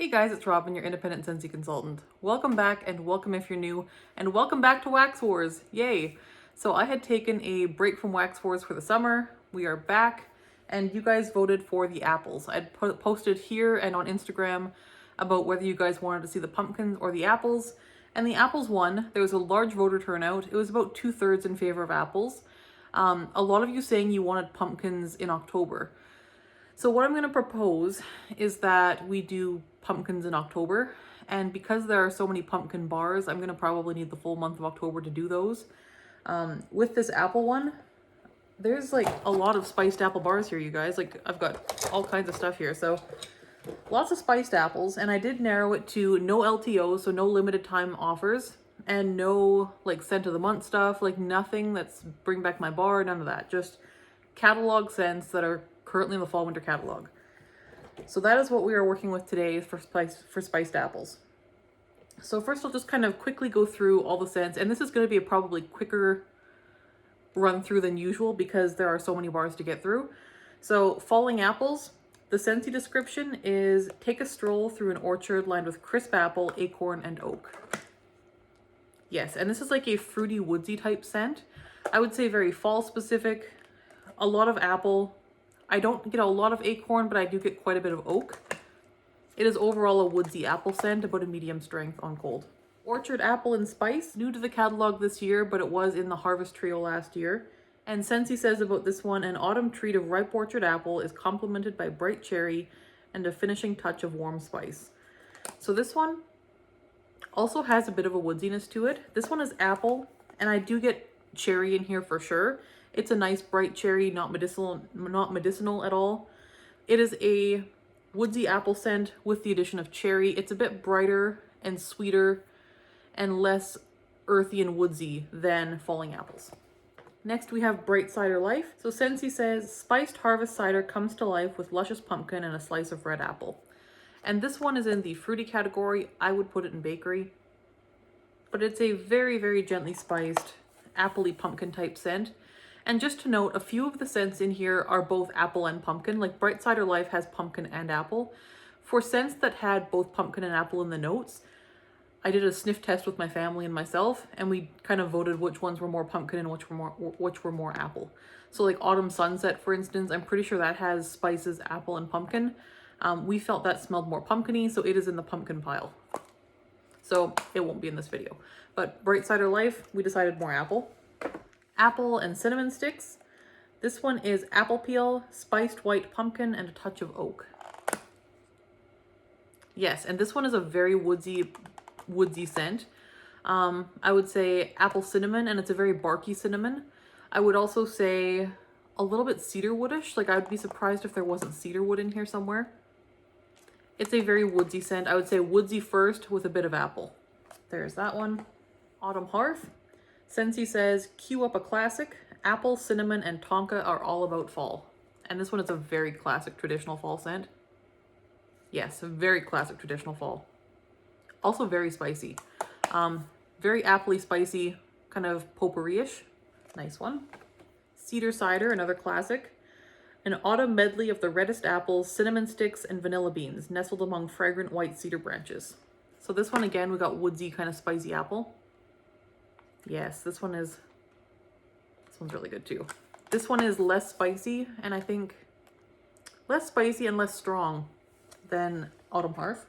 Hey guys, it's Robyn, your independent Scentsy consultant. Welcome back, and welcome if you're new, and welcome back to Wax Wars. Yay! So I had taken a break from Wax Wars for the summer. We are back, and you guys voted for the apples. I'd posted here and on Instagram about whether you guys wanted to see the pumpkins or the apples, and the apples won. There was a large voter turnout. It was about 2/3 in favor of apples. A lot of you saying you wanted pumpkins in October. So what I'm going to propose is that we do pumpkins in October, and because there are so many pumpkin bars, I'm going to probably need the full month of October to do those. With this apple one, there's like a lot of spiced apple bars here, you guys. Like, I've got all kinds of stuff here, so lots of spiced apples, and I did narrow it to no LTO, so no limited time offers, and no like scent of the month stuff, like nothing that's bring back my bar, none of that. Just catalog scents that are currently in the fall winter catalog. So that is what we are working with today for spiced apples. So first I'll just kind of quickly go through all the scents, and this is going to be a probably quicker run through than usual because there are so many bars to get through. So falling apples, the Scentsy description is take a stroll through an orchard lined with crisp apple, acorn, and oak. Yes, and this is like a fruity woodsy type scent. I would say very fall specific, a lot of apple. I don't get a lot of acorn, but I do get quite a bit of oak. It is overall a woodsy apple scent, about a medium strength on cold. Orchard apple and spice, new to the catalog this year, but it was in the harvest trio last year. And Scentsy says about this one, an autumn treat of ripe orchard apple is complemented by bright cherry and a finishing touch of warm spice. So this one also has a bit of a woodsiness to it. This one is apple, and I do get cherry in here for sure. It's a nice bright cherry, not medicinal at all. It is a woodsy apple scent with the addition of cherry. It's a bit brighter and sweeter and less earthy and woodsy than falling apples. Next we have Bright Cider Life. So Scentsy says, spiced harvest cider comes to life with luscious pumpkin and a slice of red apple. And this one is in the fruity category. I would put it in bakery. But it's a very, very gently spiced, appley pumpkin type scent. And just to note, a few of the scents in here are both apple and pumpkin. Like Bright Cider Life has pumpkin and apple. For scents that had both pumpkin and apple in the notes, I did a sniff test with my family and myself, and we kind of voted which ones were more pumpkin and which were more apple. So like Autumn Sunset, for instance, I'm pretty sure that has spices, apple, and pumpkin. We felt that smelled more pumpkin-y, so it is in the pumpkin pile. So it won't be in this video. But Bright Cider Life, we decided more apple. Apple and cinnamon sticks. This one is apple peel, spiced white pumpkin, and a touch of oak. Yes, and this one is a very woodsy scent. I would say apple cinnamon, and it's a very barky cinnamon. I would also say a little bit cedar woodish. Like, I would be surprised if there wasn't cedar wood in here somewhere. It's a very woodsy scent. I would say woodsy first with a bit of apple. There's that one. Autumn Hearth. Scentsy says, cue up a classic. Apple, cinnamon, and tonka are all about fall. And this one is a very classic traditional fall scent. Yes, a very classic traditional fall. Also very spicy. Very appley spicy, kind of potpourri-ish. Nice one. Cedar Cider, another classic. An autumn medley of the reddest apples, cinnamon sticks, and vanilla beans, nestled among fragrant white cedar branches. So this one, again, we got woodsy, kind of spicy apple. Yes, this one's really good too. This one is less spicy, and I think less spicy and less strong than Autumn Hearth,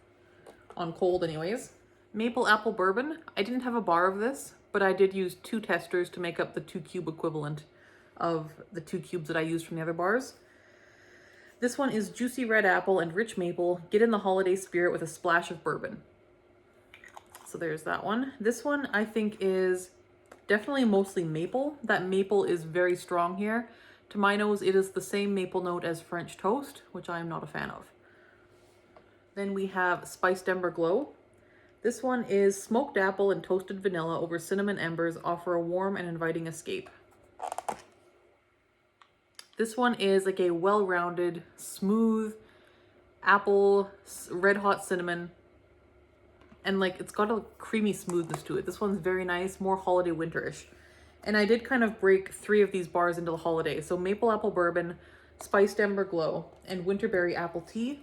on cold anyways. Maple Apple Bourbon. I didn't have a bar of this, but I did use 2 testers to make up the 2-cube equivalent of the 2 cubes that I used from the other bars. This one is juicy red apple and rich maple. Get in the holiday spirit with a splash of bourbon. So there's that one. This one I think is definitely mostly maple. That maple is very strong here. To my nose, it is the same maple note as French toast, which I am not a fan of. Then we have Spiced Ember Glow. This one is smoked apple and toasted vanilla over cinnamon embers offer a warm and inviting escape. This one is like a well-rounded, smooth apple, red hot cinnamon, and like it's got a creamy smoothness to it. This one's very nice, more holiday winterish. And I did kind of break 3 of these bars into the holiday. So Maple Apple Bourbon, Spiced Ember Glow, and Winterberry Apple Tea.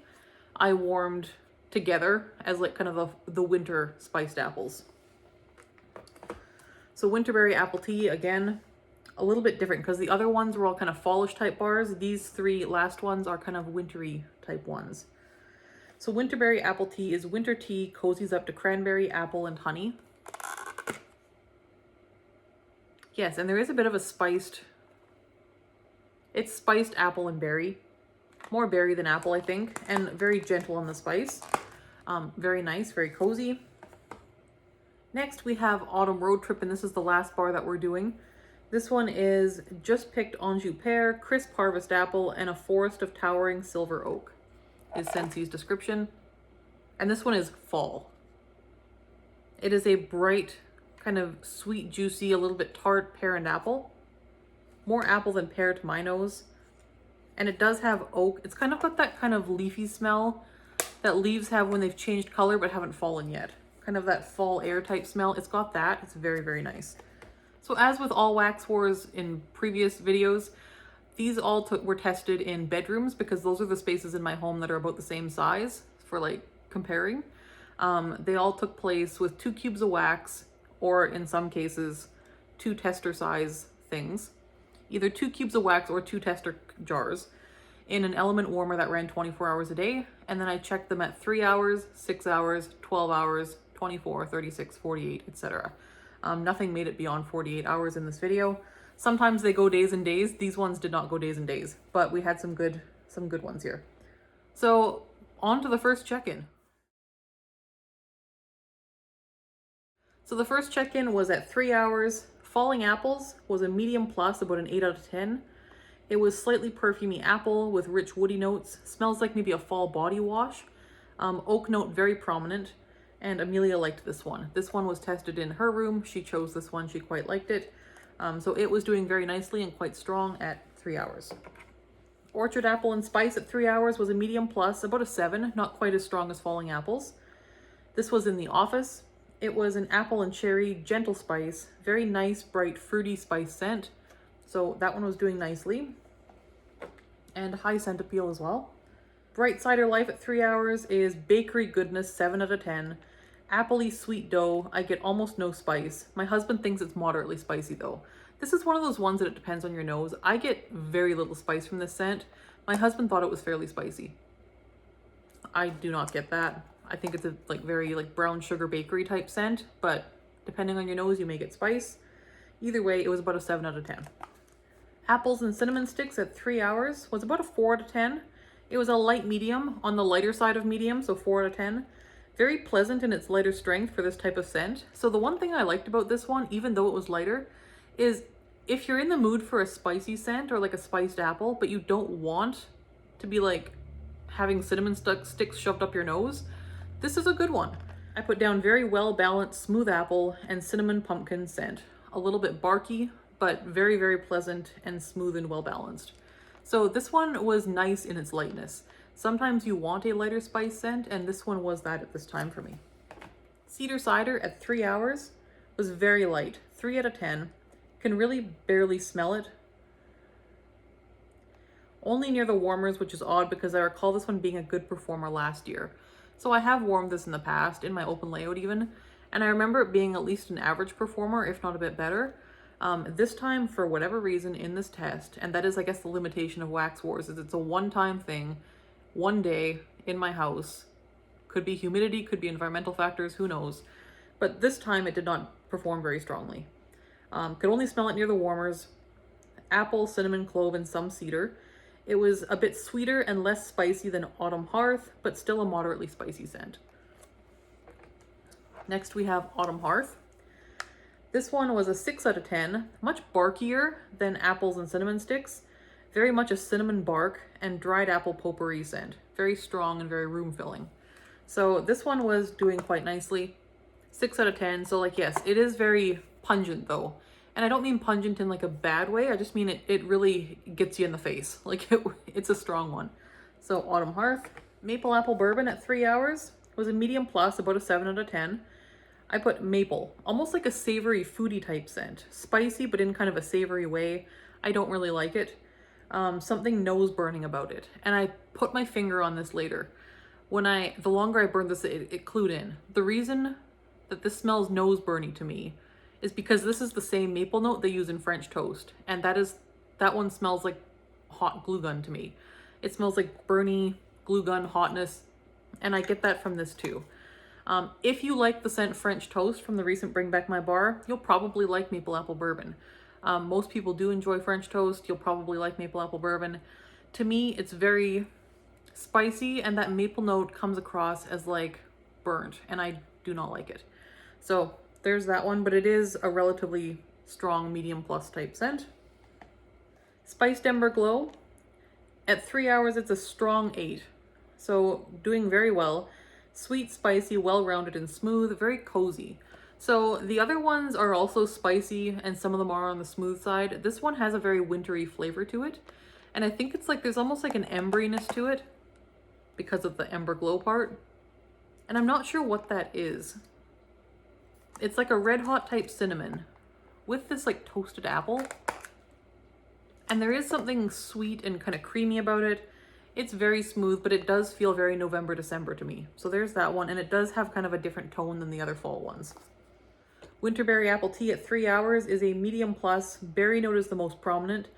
I warmed together as like kind of the winter spiced apples. So winterberry apple tea, again, a little bit different because the other ones were all kind of fallish type bars. These three last ones are kind of wintry type ones. So winterberry apple tea is winter tea, cozies up to cranberry, apple, and honey. Yes, and there is a bit of a spiced, it's spiced apple and berry. More berry than apple, I think, and very gentle on the spice. Very nice, very cozy. Next, we have Autumn Road Trip, and this is the last bar that we're doing. This one is Just Picked Anjou Pear, Crisp Harvest Apple, and a Forest of Towering Silver Oak is Scentsy's description. And this one is fall. It is a bright, kind of sweet, juicy, a little bit tart pear and apple. More apple than pear to my nose. And it does have oak. It's kind of got that kind of leafy smell that leaves have when they've changed color but haven't fallen yet. Kind of that fall air type smell. It's got that. It's very, very nice. So as with all Wax Wars in previous videos, these all were tested in bedrooms because those are the spaces in my home that are about the same size for like comparing. They all took place with 2 cubes of wax, or in some cases, 2 tester size things. Either 2 cubes of wax or 2 tester jars in an element warmer that ran 24 hours a day. And then I checked them at 3 hours, 6 hours, 12 hours, 24, 36, 48, etc. Nothing made it beyond 48 hours in this video. Sometimes they go days and days. These ones did not go days and days, but we had some good ones here. So on to the first check-in. So the first check-in was at 3 hours. Falling Apples was a medium plus, about an 8 out of 10. It was slightly perfumey apple with rich woody notes. Smells like maybe a fall body wash. Oak note very prominent. And Amelia liked this one. This one was tested in her room. She chose this one. She quite liked it. So it was doing very nicely and quite strong at 3 hours. Orchard Apple and Spice at 3 hours was a medium plus, about a 7, not quite as strong as Falling Apples. This was in the office. It was an apple and cherry gentle spice, very nice, bright, fruity spice scent. So that one was doing nicely. And high scent appeal as well. Bright Cider Life at 3 hours is bakery goodness, 7 out of 10. Appley sweet dough, I get almost no spice. My husband thinks it's moderately spicy though. This is one of those ones that it depends on your nose. I get very little spice from this scent. My husband thought it was fairly spicy. I do not get that. I think it's a very brown sugar bakery type scent, but depending on your nose, you may get spice. Either way, it was about a 7 out of 10. Apples and Cinnamon Sticks at 3 hours was about a 4 out of 10. It was a light medium, on the lighter side of medium, so 4 out of 10. Very pleasant in its lighter strength for this type of scent. So the one thing I liked about this one, even though it was lighter, is if you're in the mood for a spicy scent or like a spiced apple, but you don't want to be like having cinnamon sticks shoved up your nose, this is a good one. I put down very well balanced smooth apple and cinnamon pumpkin scent. A little bit barky, but very, very pleasant and smooth and well balanced. So this one was nice in its lightness. Sometimes you want a lighter spice scent, and this one was that at this time for me. Cedar Cider at 3 hours was very light, 3 out of 10. Can really barely smell it. Only near the warmers, which is odd because I recall this one being a good performer last year. So I have warmed this in the past, in my open layout even, and I remember it being at least an average performer, if not a bit better. This time, for whatever reason in this test, and that is I guess the limitation of Wax Wars, is it's a one-time thing, one day in my house. Could be humidity, could be environmental factors, who knows. But this time it did not perform very strongly. Could only smell it near the warmers. Apple, cinnamon, clove, and some cedar. It was a bit sweeter and less spicy than Autumn Hearth, but still a moderately spicy scent. Next we have Autumn Hearth. This one was a 6 out of 10, much barkier than Apples and Cinnamon Sticks. Very much a cinnamon bark and dried apple potpourri scent. Very strong and very room filling. So this one was doing quite nicely. 6 out of 10, so yes, it is very pungent though. And I don't mean pungent in a bad way, I just mean it really gets you in the face. It's a strong one. So Autumn Hearth. Maple Apple Bourbon at 3 hours was a medium plus, about a 7 out of 10. I put maple, almost like a savory foodie type scent. Spicy, but in kind of a savory way. I don't really like it. Something nose burning about it. And I put my finger on this later. The longer I burned this, it clued in. The reason that this smells nose burny to me is because this is the same maple note they use in French toast. And that one smells like hot glue gun to me. It smells like burny glue gun hotness. And I get that from this too. If you like the scent French toast from the recent Bring Back My Bar, you'll probably like maple apple bourbon. Most people do enjoy French toast. You'll probably like maple apple bourbon. To me, it's very spicy, and that maple note comes across as like burnt, and I do not like it. So there's that one, but it is a relatively strong medium plus type scent. Spiced Ember Glow. At 3 hours, it's a strong 8. So doing very well. Sweet, spicy, well-rounded, and smooth, very cozy. So the other ones are also spicy, and some of them are on the smooth side. This one has a very wintry flavor to it. And I think it's like, there's almost like an emberiness to it because of the Ember Glow part. And I'm not sure what that is. It's like a red hot type cinnamon with this like toasted apple. And there is something sweet and kind of creamy about it. It's very smooth, but it does feel very November, December to me. So there's that one, and it does have kind of a different tone than the other fall ones. Winterberry Apple Tea at 3 hours is a medium plus. Berry note is the most prominent.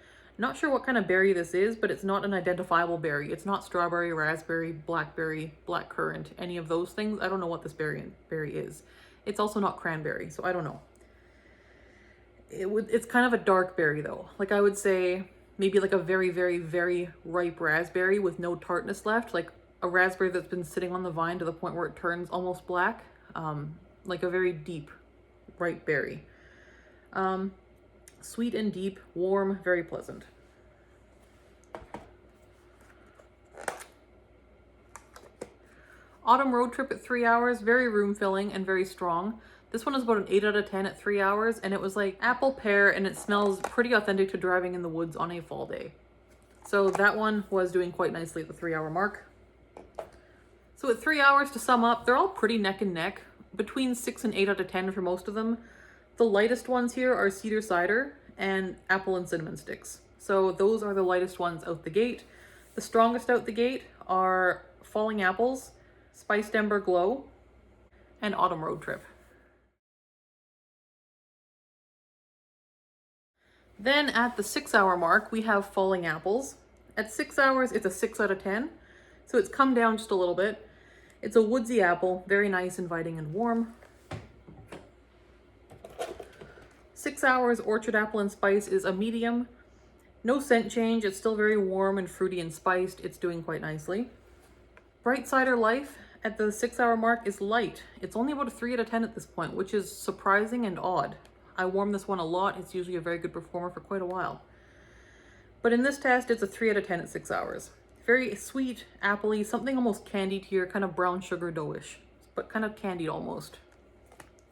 Not sure what kind of berry this is, but it's not an identifiable berry. It's not strawberry, raspberry, blackberry, blackcurrant, any of those things. I don't know what this berry is. It's also not cranberry, so I don't know. It's kind of a dark berry though. Like I would say maybe like a very, very, very ripe raspberry with no tartness left. Like a raspberry that's been sitting on the vine to the point where it turns almost black. Like a very deep, ripe berry. Sweet and deep, warm, very pleasant. Autumn Road Trip at 3 hours, very room filling and very strong. This one is about an 8 out of 10 at 3 hours, and it was like apple pear, and it smells pretty authentic to driving in the woods on a fall day. So that one was doing quite nicely at the 3 hour mark. So at 3 hours, to sum up, they're all pretty neck and neck, between 6 and 8 out of 10 for most of them. The lightest ones here are cedar cider and apple and cinnamon sticks. So those are the lightest ones out the gate. The strongest out the gate are Falling Apples, Spiced Ember Glow, and Autumn Road Trip. Then at the 6 hour mark, we have Falling Apples. At 6 hours, it's a 6 out of 10. So it's come down just a little bit. It's a woodsy apple, very nice, inviting, and warm. 6 hours Orchard Apple and Spice is a medium. No scent change. It's still very warm and fruity and spiced. It's doing quite nicely. Bright Cider Life at the 6 hour mark is light. It's only about a 3 out of 10 at this point, which is surprising and odd. I warm this one a lot. It's usually a very good performer for quite a while. But in this test, it's a 3 out of 10 at 6 hours. Very sweet, appley, something almost candied here, kind of brown sugar dough-ish, but kind of candied almost.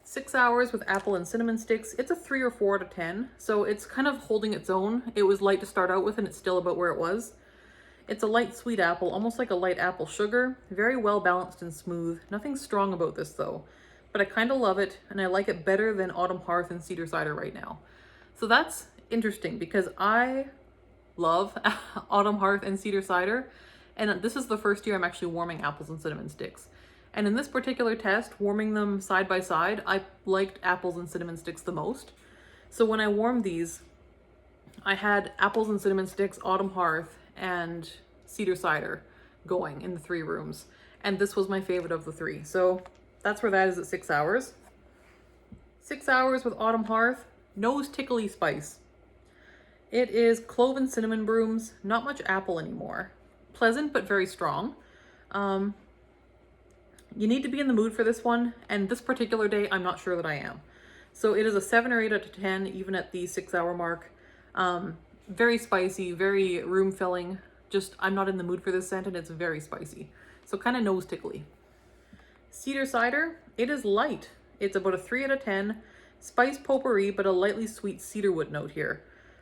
6 hours with apple and cinnamon sticks. It's a 3 or 4 out of 10. So it's kind of holding its own. It was light to start out with, and it's still about where it was. It's a light sweet apple, almost like a light apple sugar. Very well balanced and smooth. Nothing strong about this though. But I kind of love it, and I like it better than Autumn Hearth and Cedar Cider right now. So that's interesting because I love Autumn Hearth and Cedar Cider, and this is the first year I'm actually warming apples and cinnamon sticks. And in this particular test, warming them side by side, I liked apples and cinnamon sticks the most. So when I warmed these, I had apples and cinnamon sticks, Autumn Hearth, and Cedar Cider going in the 3 rooms. And this was my favorite of the 3. So that's where that is at 6 hours. 6 hours with Autumn Hearth, Nose Tickly Spice. It is clove and cinnamon brooms, not much apple anymore. Pleasant, but very strong. You need to be in the mood for this one, and this particular day, I'm not sure that I am. So it is a 7 or 8 out of 10, even at the 6 hour mark. Very spicy, very room filling. Just, I'm not in the mood for this scent, and it's very spicy. So kind of nose tickly. Cedar Cider, it is light. It's about a 3 out of 10. Spice potpourri, but a lightly sweet cedarwood note here.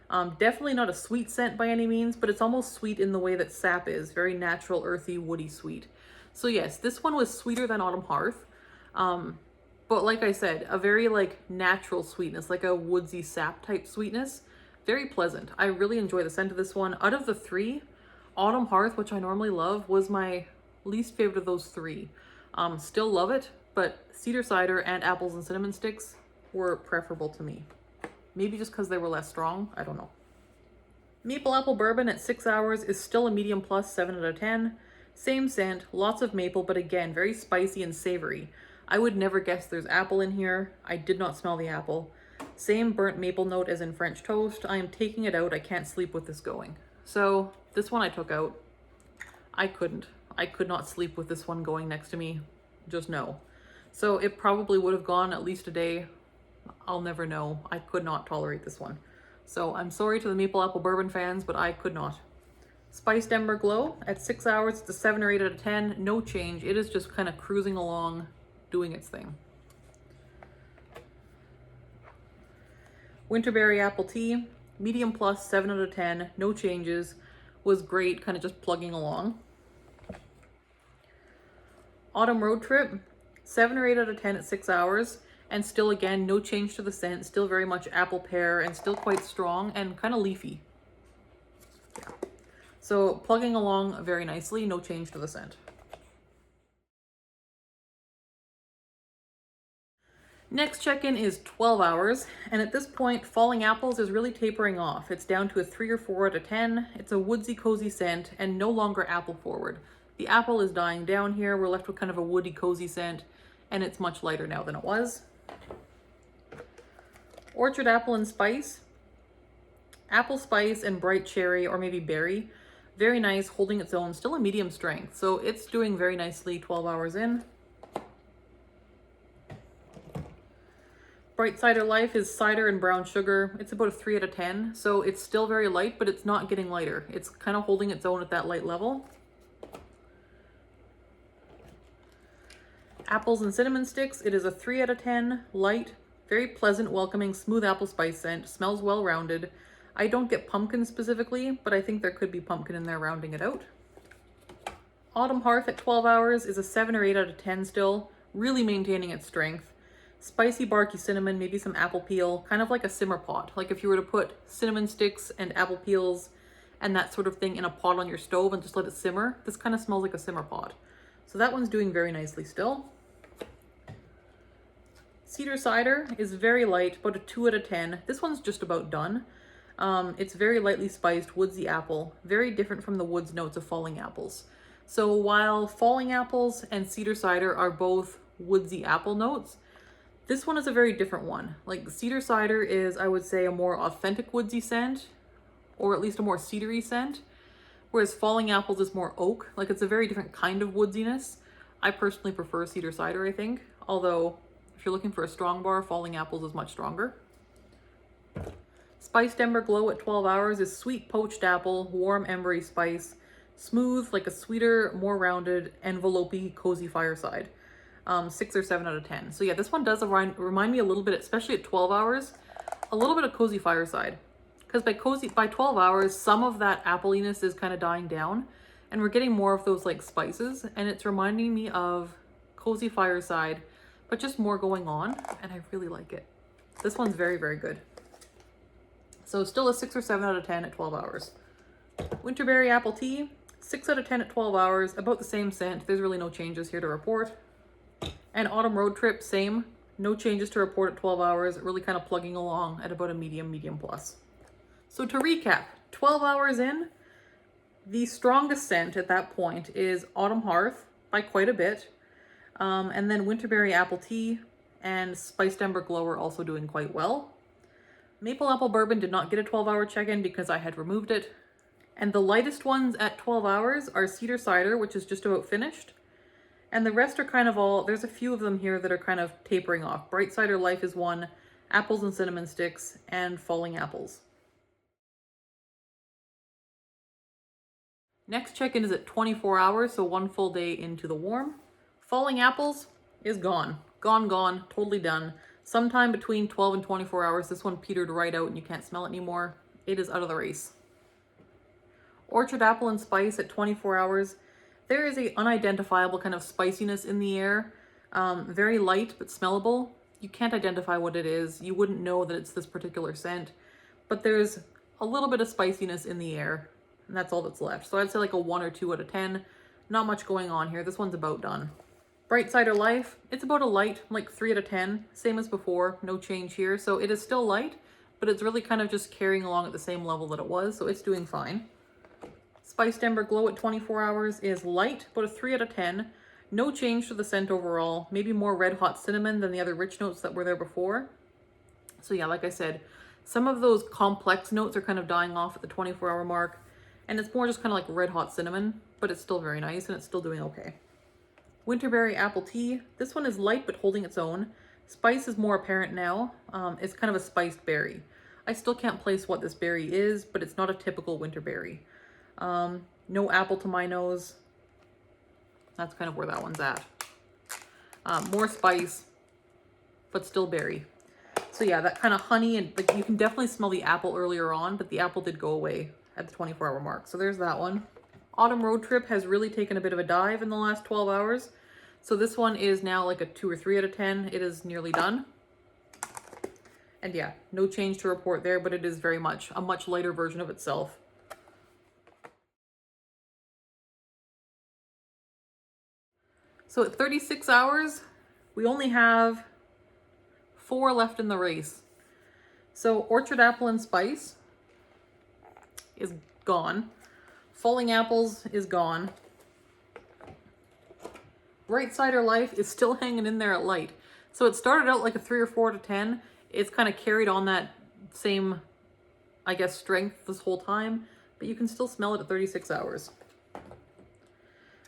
Definitely not a sweet scent by any means, but it's almost sweet in the way that sap is. Very natural, earthy, woody sweet. So yes, this one was sweeter than Autumn Hearth. But like I said, a very like natural sweetness, like a woodsy sap type sweetness. Very pleasant. I really enjoy the scent of this one. Out of the 3, Autumn Hearth, which I normally love, was my Least favorite of those three. Still love it, but cedar cider and apples and cinnamon sticks were preferable to me. Maybe just because they were less strong, I don't know. Maple apple bourbon at 6 hours is still a medium plus, 7 out of 10. Same scent, lots of maple, but again, very spicy and savory. I would never guess there's apple in here. I did not smell the apple. Same burnt maple note as in French toast. I am taking it out. I can't sleep with this going. So this one I took out. I couldn't. I could not sleep with this one going next to me. Just no. So it probably would have gone at least a day. I'll never know. I could not tolerate this one. So I'm sorry to the maple apple bourbon fans, but I could not. Spiced Ember Glow at 6 hours, it's a 7 or 8 out of 10. No change. It is just kind of cruising along, doing its thing. Winterberry Apple Tea, medium plus, 7 out of 10. No changes. Was great, kind of just plugging along. Autumn Road Trip, 7 or 8 out of 10 at 6 hours. And still, again, no change to the scent. Still very much apple pear and still quite strong and kind of leafy. Yeah. So plugging along very nicely, no change to the scent. Next check-in is 12 hours. And at this point, Falling Apples is really tapering off. It's down to a 3 or 4 out of 10. It's a woodsy, cozy scent and no longer apple forward. The apple is dying down here. We're left with kind of a woody, cozy scent. And it's much lighter now than it was. Orchard Apple and Spice. Apple spice and bright cherry or maybe berry. Very nice, holding its own, still a medium strength. So it's doing very nicely 12 hours in. Bright Cider Life is cider and brown sugar. It's about a 3 out of 10. So it's still very light, but it's not getting lighter. It's kind of holding its own at that light level. Apples and Cinnamon Sticks, it is a 3 out of 10, light, very pleasant, welcoming, smooth apple spice scent, smells well-rounded. I don't get pumpkin specifically, but I think there could be pumpkin in there rounding it out. Autumn Hearth at 12 hours is a 7 or 8 out of 10 still, really maintaining its strength. Spicy, barky cinnamon, maybe some apple peel, kind of like a simmer pot. Like if you were to put cinnamon sticks and apple peels and that sort of thing in a pot on your stove and just let it simmer, this kind of smells like a simmer pot. So that one's doing very nicely still. Cedar Cider is very light, about a 2 out of 10. This one's just about done. It's very lightly spiced, woodsy apple, very different from the woods notes of Falling Apples. So while Falling Apples and Cedar Cider are both woodsy apple notes, this one is a very different one. Like Cedar Cider is, I would say, a more authentic woodsy scent, or at least a more cedary scent, whereas Falling Apples is more oak. Like it's a very different kind of woodsiness. I personally prefer Cedar Cider, I think, although if you're looking for a strong bar, Falling Apples is much stronger. Spiced Ember Glow at 12 hours is sweet poached apple, warm embery spice, smooth, like a sweeter, more rounded, envelopey, cozy fireside. 6 or 7 out of 10. So yeah, this one does remind me a little bit, especially at 12 hours, a little bit of cozy fireside. Because by 12 hours, some of that appliness is kind of dying down and we're getting more of those like spices, and it's reminding me of cozy fireside, but just more going on, and I really like it. This one's very, very good. So still a 6 or 7 out of 10 at 12 hours. Winterberry Apple Tea, 6 out of 10 at 12 hours, about the same scent. There's really no changes here to report. And Autumn Road Trip, same. No changes to report at 12 hours, really kind of plugging along at about a medium plus. So to recap, 12 hours in, the strongest scent at that point is Autumn Hearth by quite a bit. And then Winterberry Apple Tea and Spiced Ember Glow are also doing quite well. Maple Apple Bourbon did not get a 12-hour check-in because I had removed it. And the lightest ones at 12 hours are Cedar Cider, which is just about finished. And the rest are kind of all, there's a few of them here that are kind of tapering off. Bright Cider Life is one, Apples and Cinnamon Sticks, and Falling Apples. Next check-in is at 24 hours, so 1 full day into the warm. Falling Apples is gone. Gone, totally done. Sometime between 12 and 24 hours, this one petered right out and you can't smell it anymore. It is out of the race. Orchard Apple and Spice at 24 hours. There is a unidentifiable kind of spiciness in the air. Very light, but smellable. You can't identify what it is. You wouldn't know that it's this particular scent, but there's a little bit of spiciness in the air, and that's all that's left. So I'd say like a 1 or 2 out of 10. Not much going on here. This one's about done. Bright Cider Life, it's about a light, like 3 out of 10, same as before, no change here. So it is still light, but it's really kind of just carrying along at the same level that it was, so it's doing fine. Spiced Ember Glow at 24 hours is light, about a 3 out of 10. No change to the scent overall, maybe more red hot cinnamon than the other rich notes that were there before. So yeah, like I said, some of those complex notes are kind of dying off at the 24-hour mark, and it's more just kind of like red hot cinnamon, but it's still very nice and it's still doing okay. Winterberry Apple Tea. This one is light but holding its own. Spice is more apparent now. It's kind of a spiced berry. I still can't place what this berry is, but it's not a typical winterberry. No apple to my nose. That's kind of where that one's at. More spice, but still berry. So yeah, that kind of honey, and like you can definitely smell the apple earlier on, but the apple did go away at the 24-hour mark. So there's that one. Autumn Road Trip has really taken a bit of a dive in the last 12 hours. So this one is now like a 2 or 3 out of 10. It is nearly done. And yeah, no change to report there, but it is very much a much lighter version of itself. So at 36 hours, we only have 4 left in the race. So Orchard Apple and Spice is gone. Falling Apples is gone. Bright Cider Life is still hanging in there at light. So it started out like a 3 or 4 out of 10. It's kind of carried on that same, I guess, strength this whole time, but you can still smell it at 36 hours.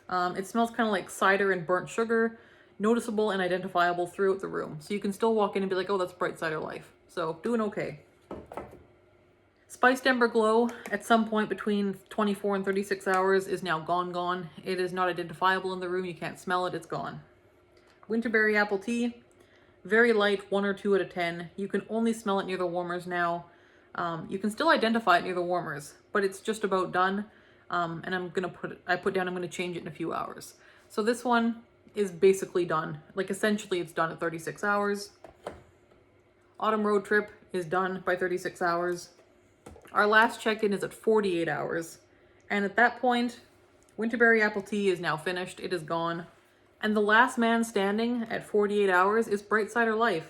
It smells kind of like cider and burnt sugar, noticeable and identifiable throughout the room. So you can still walk in and be like, oh, that's Bright Cider Life. So doing okay. Spiced Ember Glow at some point between 24 and 36 hours is now gone. It is not identifiable in the room. You can't smell it. It's gone. Winterberry Apple Tea, very light, 1 or 2 out of 10. You can only smell it near the warmers now. You can still identify it near the warmers, but it's just about done. And I'm gonna change it in a few hours. So this one is basically done. Like essentially it's done at 36 hours. Autumn Road Trip is done by 36 hours. Our last check-in is at 48 hours. And at that point, Winterberry Apple Tea is now finished. It is gone. And the last man standing at 48 hours is Bright Cider Life.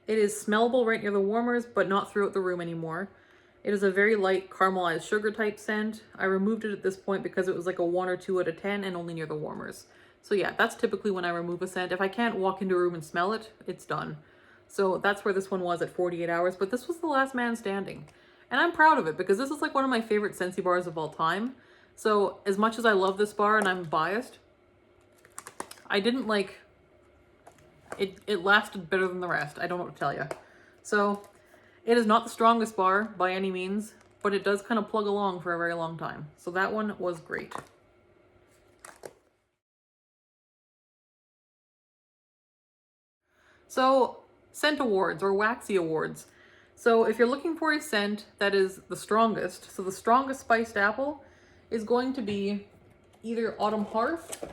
It is smellable right near the warmers, but not throughout the room anymore. It is a very light caramelized sugar type scent. I removed it at this point because it was like a 1 or 2 out of 10 and only near the warmers. So yeah, that's typically when I remove a scent. If I can't walk into a room and smell it, it's done. So that's where this one was at 48 hours, but this was the last man standing. And I'm proud of it because this is like one of my favorite Scentsy bars of all time. So as much as I love this bar and I'm biased, I didn't like, it lasted better than the rest. I don't know what to tell you. So it is not the strongest bar by any means, but it does kind of plug along for a very long time. So that one was great. So scent awards or waxy awards. So if you're looking for a scent that is the strongest, so the strongest spiced apple is going to be either Autumn Hearth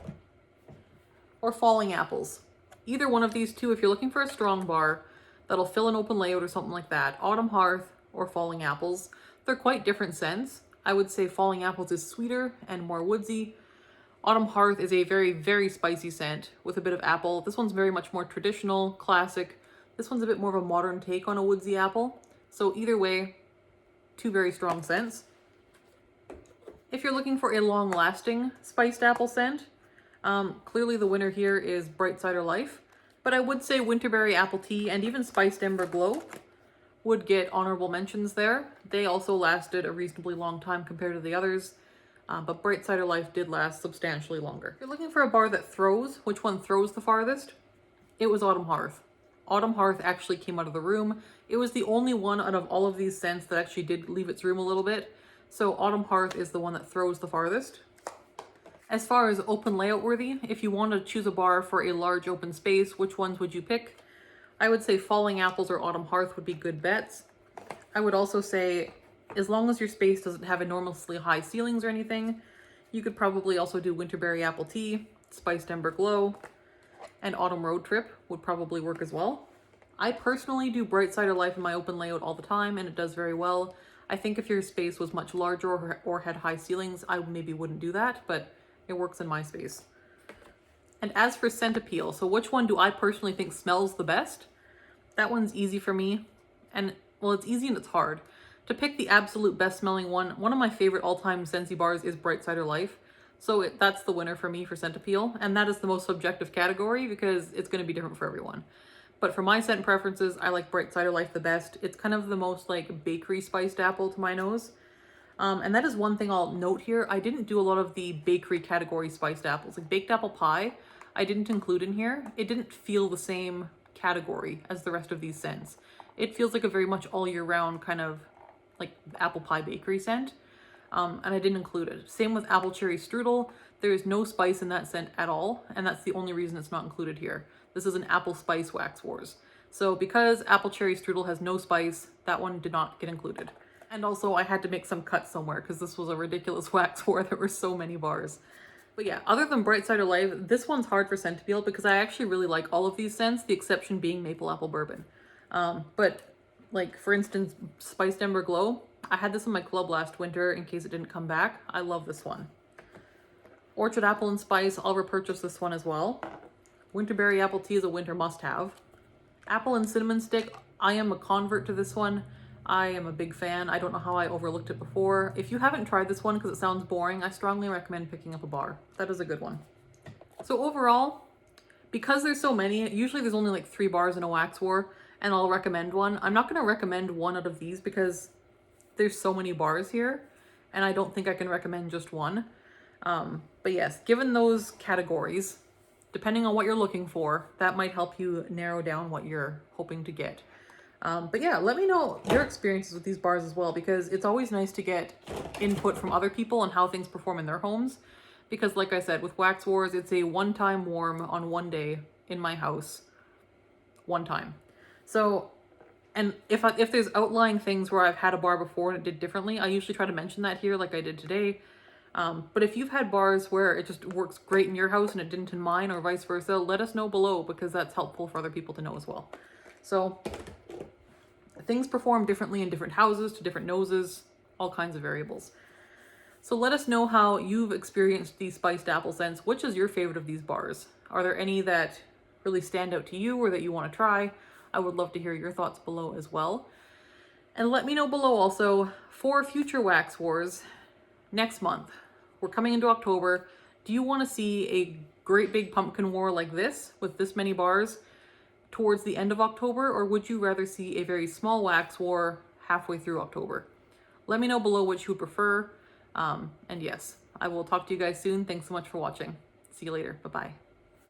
or Falling Apples. Either one of these two, if you're looking for a strong bar that'll fill an open layout or something like that, Autumn Hearth or Falling Apples. They're quite different scents. I would say Falling Apples is sweeter and more woodsy. Autumn Hearth is a very, very spicy scent with a bit of apple. This one's very much more traditional, classic. This one's a bit more of a modern take on a woodsy apple. So either way, 2 very strong scents. If you're looking for a long-lasting spiced apple scent, clearly the winner here is Bright Cider Life. But I would say Winterberry Apple Tea and even Spiced Ember Glow would get honorable mentions there. They also lasted a reasonably long time compared to the others. But Bright Cider Life did last substantially longer. If you're looking for a bar that throws, which one throws the farthest? It was Autumn Hearth. Autumn Hearth actually came out of the room. It was the only one out of all of these scents that actually did leave its room a little bit. So Autumn Hearth is the one that throws the farthest. As far as open layout worthy, if you want to choose a bar for a large open space, which ones would you pick? I would say Falling Apples or Autumn Hearth would be good bets. I would also say, as long as your space doesn't have enormously high ceilings or anything, you could probably also do Winterberry Apple Tea, Spiced Ember Glow, and Autumn Road Trip would probably work as well. I personally do Bright Cider Life in my open layout all the time, and it does very well. I think if your space was much larger or had high ceilings, I maybe wouldn't do that, but It works in my space. And as for scent appeal, so which one do I personally think smells the best? That one's easy for me. And well, it's easy and it's hard. To pick the absolute best smelling one of my favorite all-time Scentsy bars is Bright Cider Life. So that's the winner for me for scent appeal. And that is the most subjective category because it's going to be different for everyone. But for my scent preferences, I like Bright Cider Life the best. It's kind of the most like bakery spiced apple to my nose. And that is one thing I'll note here. I didn't do a lot of the bakery category spiced apples. Like baked apple pie, I didn't include in here. It didn't feel the same category as the rest of these scents. It feels like a very much all year round kind of like apple pie bakery scent. And I didn't include it. Same with apple cherry strudel. There is no spice in that scent at all. And that's the only reason it's not included here. This is an apple spice Wax Wars. So because apple cherry strudel has no spice, that one did not get included. And also I had to make some cuts somewhere because this was a ridiculous Wax War. There were so many bars. But yeah, other than Bright Cider Life, this one's hard for scent appeal because I actually really like all of these scents, the exception being maple apple bourbon. But like for instance, Spiced Ember Glow, I had this in my club last winter in case it didn't come back. I love this one. Orchard Apple and Spice, I'll repurchase this one as well. Winterberry Apple Tea is a winter must-have. Apple and Cinnamon Stick, I am a convert to this one. I am a big fan. I don't know how I overlooked it before. If you haven't tried this one because it sounds boring, I strongly recommend picking up a bar. That is a good one. So overall, because there's so many, usually there's only like 3 bars in a Wax War, and I'll recommend one. I'm not going to recommend one out of these because there's so many bars here, and I don't think I can recommend just one. But yes, given those categories, depending on what you're looking for, that might help you narrow down what you're hoping to get. But yeah, let me know your experiences with these bars as well, because it's always nice to get input from other people on how things perform in their homes. Because like I said, with Wax Wars, it's a one-time warm on one day in my house. One time. So, and if there's outlying things where I've had a bar before and it did differently, I usually try to mention that here like I did today. But if you've had bars where it just works great in your house and it didn't in mine or vice versa, let us know below because that's helpful for other people to know as well. So things perform differently in different houses to different noses, all kinds of variables. So let us know how you've experienced these spiced apple scents. Which is your favorite of these bars? Are there any that really stand out to you or that you want to try? I would love to hear your thoughts below as well. And let me know below also for future Wax Wars next month. We're coming into October. Do you want to see a great big pumpkin war like this with this many bars towards the end of October, or would you rather see a very small Wax War halfway through October? Let me know below which you would prefer. And yes, I will talk to you guys soon. Thanks so much for watching. See you later. Bye-bye.